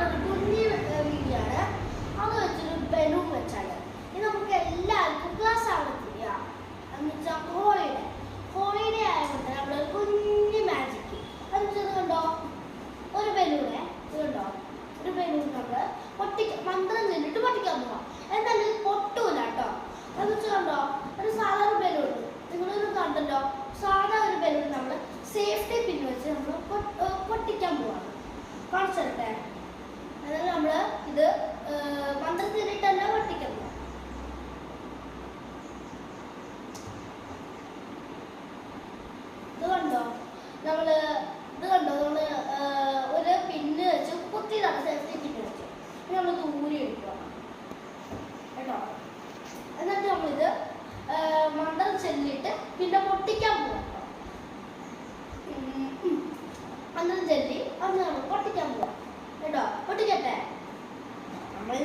ഒരു കുഞ്ഞി വീഡിയോ ആണ്. അത് വെച്ചൊരു ബലൂൺ വെച്ചാണ് ഇത് നമുക്ക് എല്ലാവർക്കും ക്ലാസ് ആവത്തില്ല. എന്നുവെച്ചാൽ ഹോളിഡേ ആയതുകൊണ്ട് നമ്മൾ കുഞ്ഞി മാജിക്ക് എന്നുവെച്ചത് കണ്ടോ, ഒരു ബലൂണ് കണ്ടോ, ഒരു ബലൂൺ നമ്മൾ മന്ത്രം ചെല്ലിട്ട് പൊട്ടിക്കാൻ പോവാം. എന്നാലും ഇത് പൊട്ടൂല കേട്ടോ. എന്ന് വെച്ചാൽ കണ്ടോ, ഒരു സാധാരണ ബലൂൺ നിങ്ങളൊരു കണ്ടല്ലോ, സാധാ ഒരു ബലൂൺ നമ്മൾ സേഫ്റ്റി പിൻ വെച്ച് നമ്മൾ പൊട്ടിക്കാൻ പോവാണ്. കാണിച്ചെടുത്തേ. അതായത് നമ്മൾ ഇത് മന്ത്രത്തിലിട്ടല്ല പൊട്ടിക്കാൻ പോവാം. ഇത് കണ്ടോ നമ്മള് ഒരു പിന്ന് വെച്ച് കുത്തിയതാണ്, സേഫ്റ്റി പിന്ന് വെച്ച് നമ്മൾ ദൂരെ എടുക്കുക കേട്ടോ. എന്നിട്ട് നമ്മളിത് മന്ത്രം ചെല്ലിട്ട് പിന്നെ പൊട്ടിക്കാൻ പോവാം. മന്ത്രം ചെല്ലി അത് നമ്മൾ പൊട്ടിക്കാൻ പോവാം കേട്ടോ. പൊട്ടിക്കട്ടെ. നമ്മൾ